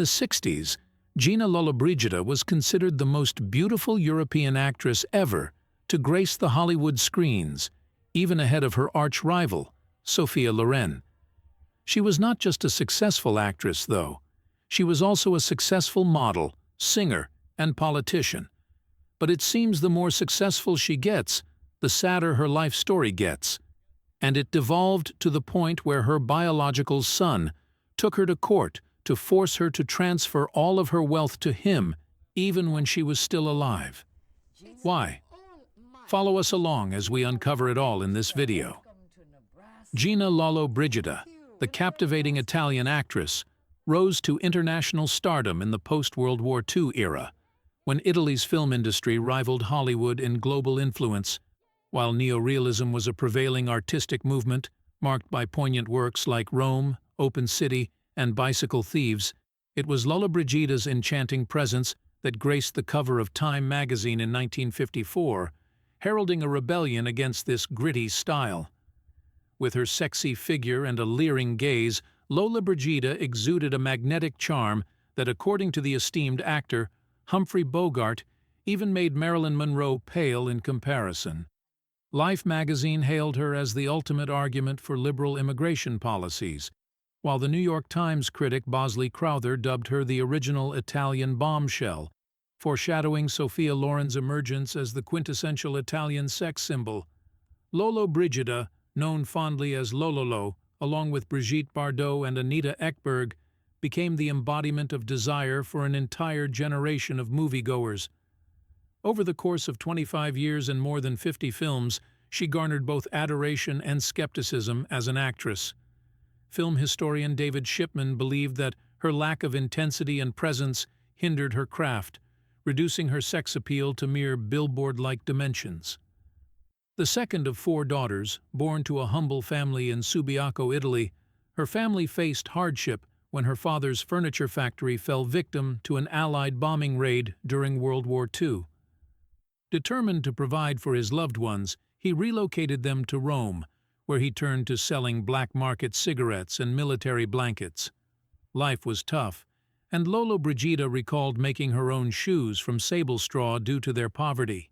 the 60s, Gina Lollobrigida was considered the most beautiful European actress ever to grace the Hollywood screens, even ahead of her arch-rival, Sophia Loren. She was not just a successful actress, though. She was also a successful model, singer, and politician. But it seems the more successful she gets, the sadder her life story gets. And it devolved to the point where her biological son took her to court to force her to transfer all of her wealth to him, even when she was still alive. Why? Follow us along as we uncover it all in this video. Gina Lollobrigida, the captivating Italian actress, rose to international stardom in the post-World War II era, when Italy's film industry rivaled Hollywood in global influence. While neorealism was a prevailing artistic movement, marked by poignant works like Rome, Open City, and Bicycle Thieves, it was Lollobrigida's enchanting presence that graced the cover of Time magazine in 1954, heralding a rebellion against this gritty style. With her sexy figure and a leering gaze, Lollobrigida exuded a magnetic charm that, according to the esteemed actor Humphrey Bogart, even made Marilyn Monroe pale in comparison. Life magazine hailed her as the ultimate argument for liberal immigration policies, while the New York Times critic Bosley Crowther dubbed her the original Italian bombshell, foreshadowing Sophia Loren's emergence as the quintessential Italian sex symbol. Lollobrigida, known fondly as Lololo, along with Brigitte Bardot and Anita Ekberg, became the embodiment of desire for an entire generation of moviegoers. Over the course of 25 years and more than 50 films, she garnered both adoration and skepticism as an actress. Film historian David Shipman believed that her lack of intensity and presence hindered her craft, reducing her sex appeal to mere billboard-like dimensions. The second of 4 daughters, born to a humble family in Subiaco, Italy, her family faced hardship when her father's furniture factory fell victim to an Allied bombing raid during World War II. Determined to provide for his loved ones, he relocated them to Rome, where he turned to selling black-market cigarettes and military blankets. Life was tough, and Lollobrigida recalled making her own shoes from sable straw due to their poverty.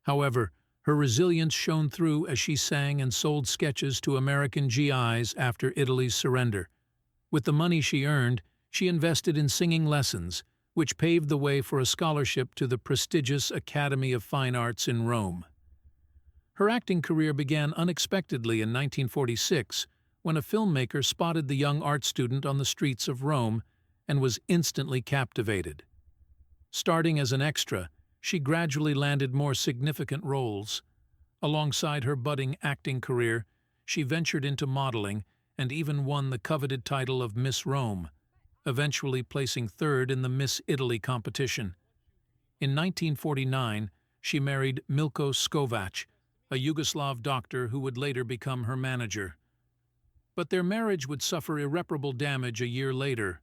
However, her resilience shone through as she sang and sold sketches to American GIs after Italy's surrender. With the money she earned, she invested in singing lessons, which paved the way for a scholarship to the prestigious Academy of Fine Arts in Rome. Her acting career began unexpectedly in 1946, when a filmmaker spotted the young art student on the streets of Rome and was instantly captivated. Starting as an extra, she gradually landed more significant roles. Alongside her budding acting career, she ventured into modeling and even won the coveted title of Miss Rome, eventually placing 3rd in the Miss Italy competition. In 1949, she married Milko Skovac, a Yugoslav doctor who would later become her manager. But their marriage would suffer irreparable damage a year later.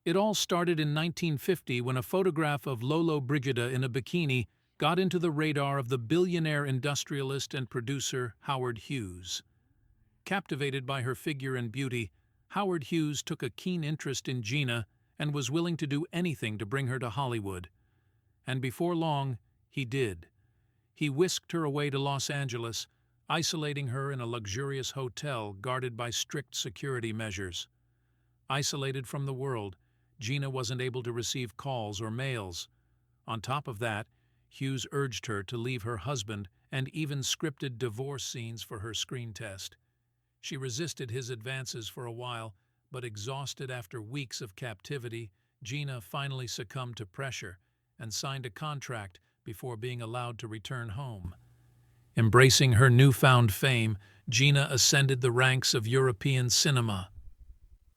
It all started in 1950 when a photograph of Lollobrigida in a bikini got into the radar of the billionaire industrialist and producer Howard Hughes. Captivated by her figure and beauty, Howard Hughes took a keen interest in Gina and was willing to do anything to bring her to Hollywood. And before long, he did. He whisked her away to Los Angeles, isolating her in a luxurious hotel guarded by strict security measures. Isolated from the world, Gina wasn't able to receive calls or mails. On top of that, Hughes urged her to leave her husband and even scripted divorce scenes for her screen test. She resisted his advances for a while, but exhausted after weeks of captivity, Gina finally succumbed to pressure and signed a contract before being allowed to return home. Embracing her newfound fame, Gina ascended the ranks of European cinema.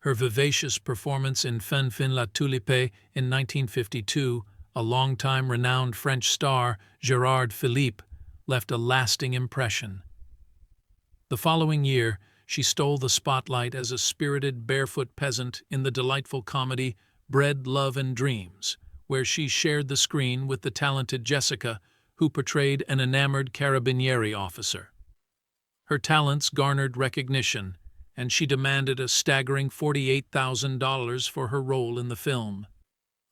Her vivacious performance in Fin Fin la Tulipe in 1952, a longtime renowned French star, Gérard Philippe, left a lasting impression. The following year, she stole the spotlight as a spirited barefoot peasant in the delightful comedy Bread, Love, and Dreams, where she shared the screen with the talented Jessica, who portrayed an enamored carabinieri officer. Her talents garnered recognition, and she demanded a staggering $48,000 for her role in the film.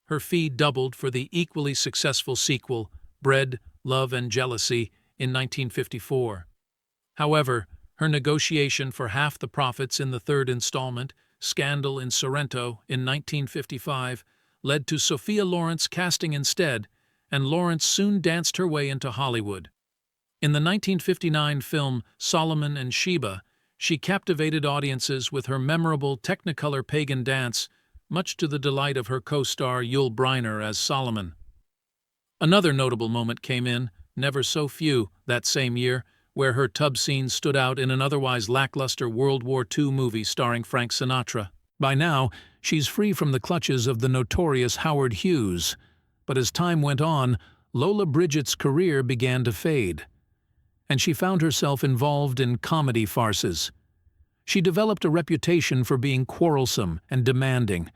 Her fee doubled for the equally successful sequel, Bread, Love and Jealousy, in 1954. However, her negotiation for half the profits in the third installment, Scandal in Sorrento, in 1955, led to Sophia Loren's casting instead, and Lawrence soon danced her way into Hollywood. In the 1959 film Solomon and Sheba, she captivated audiences with her memorable Technicolor pagan dance, much to the delight of her co-star Yul Brynner as Solomon. Another notable moment came in, Never So Few, that same year, where her tub scene stood out in an otherwise lackluster World War II movie starring Frank Sinatra. By now, she's free from the clutches of the notorious Howard Hughes, but as time went on, Lollobrigid's career began to fade, and she found herself involved in comedy farces. She developed a reputation for being quarrelsome and demanding,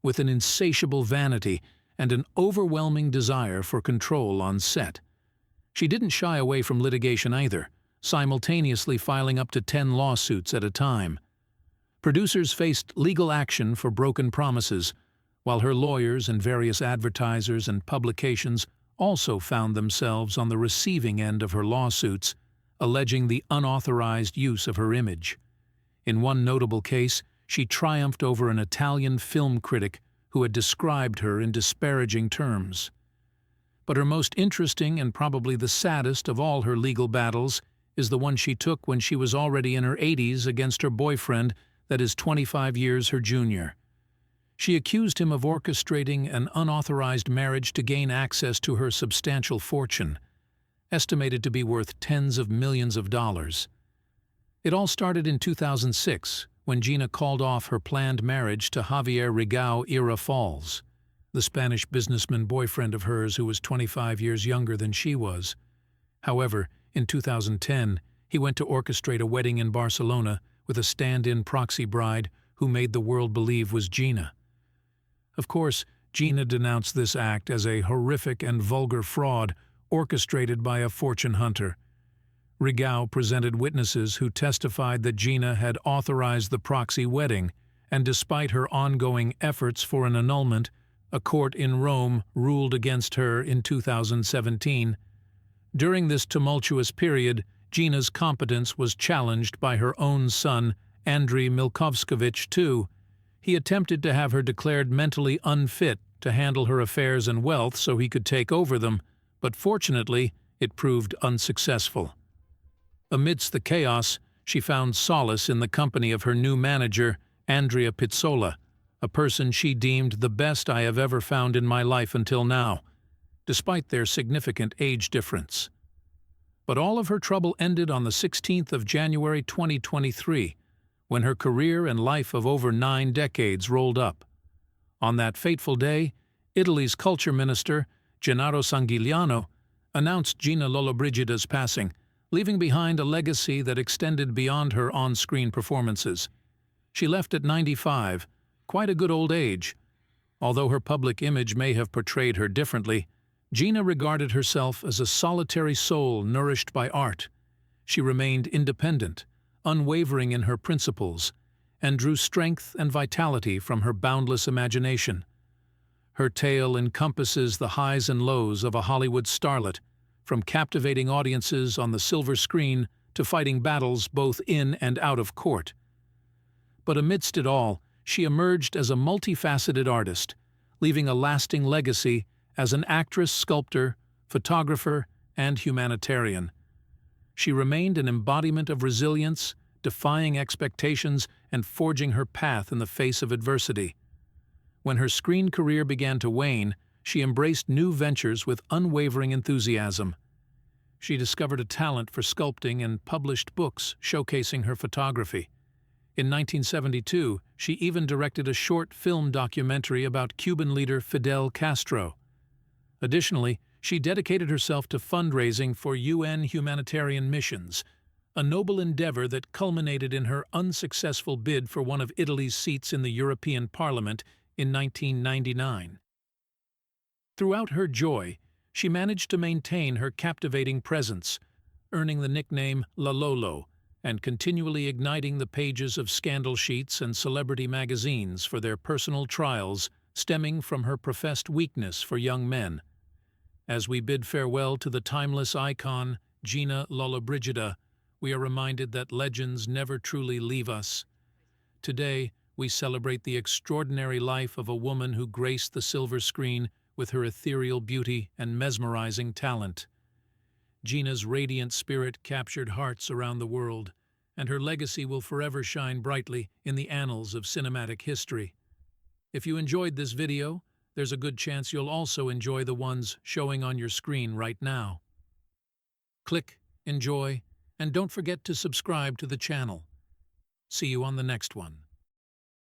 with an insatiable vanity and an overwhelming desire for control on set. She didn't shy away from litigation either, simultaneously filing up to 10 lawsuits at a time. Producers faced legal action for broken promises, while her lawyers and various advertisers and publications also found themselves on the receiving end of her lawsuits, alleging the unauthorized use of her image. In one notable case, she triumphed over an Italian film critic who had described her in disparaging terms. But her most interesting and probably the saddest of all her legal battles is the one she took when she was already in her 80s against her boyfriend that is 25 years her junior. She accused him of orchestrating an unauthorized marriage to gain access to her substantial fortune, estimated to be worth tens of millions of dollars. It all started in 2006, when Gina called off her planned marriage to Javier Rigau Falls, the Spanish businessman boyfriend of hers who was 25 years younger than she was. However, in 2010, he went to orchestrate a wedding in Barcelona with a stand-in proxy bride who made the world believe was Gina. Of course, Gina denounced this act as a horrific and vulgar fraud orchestrated by a fortune hunter. Rigau presented witnesses who testified that Gina had authorized the proxy wedding, and despite her ongoing efforts for an annulment, a court in Rome ruled against her in 2017. During this tumultuous period, Gina's competence was challenged by her own son, Andriy Milkovskevich, too. He attempted to have her declared mentally unfit to handle her affairs and wealth so he could take over them, but fortunately, it proved unsuccessful. Amidst the chaos, she found solace in the company of her new manager, Andrea Pizzola, a person she deemed the best I have ever found in my life until now, despite their significant age difference. But all of her trouble ended on the 16th of January 2023, when her career and life of over 9 decades rolled up. On that fateful day, Italy's culture minister, Gennaro Sangiuliano, announced Gina Lollobrigida's passing, leaving behind a legacy that extended beyond her on-screen performances. She left at 95, quite a good old age. Although her public image may have portrayed her differently, Gina regarded herself as a solitary soul nourished by art. She remained independent, unwavering in her principles, and drew strength and vitality from her boundless imagination. Her tale encompasses the highs and lows of a Hollywood starlet, from captivating audiences on the silver screen to fighting battles both in and out of court. But amidst it all, she emerged as a multifaceted artist, leaving a lasting legacy as an actress, sculptor, photographer, and humanitarian. She remained an embodiment of resilience, defying expectations and forging her path in the face of adversity. When her screen career began to wane, she embraced new ventures with unwavering enthusiasm. She discovered a talent for sculpting and published books showcasing her photography. In 1972, she even directed a short film documentary about Cuban leader Fidel Castro. Additionally, she dedicated herself to fundraising for UN humanitarian missions, a noble endeavor that culminated in her unsuccessful bid for one of Italy's seats in the European Parliament in 1999. Throughout her joy, she managed to maintain her captivating presence, earning the nickname La Lolo and continually igniting the pages of scandal sheets and celebrity magazines for their personal trials stemming from her professed weakness for young men. As we bid farewell to the timeless icon, Gina Lollobrigida, we are reminded that legends never truly leave us. Today, we celebrate the extraordinary life of a woman who graced the silver screen with her ethereal beauty and mesmerizing talent. Gina's radiant spirit captured hearts around the world, and her legacy will forever shine brightly in the annals of cinematic history. If you enjoyed this video, there's a good chance you'll also enjoy the ones showing on your screen right now. Click, enjoy, and don't forget to subscribe to the channel. See you on the next one.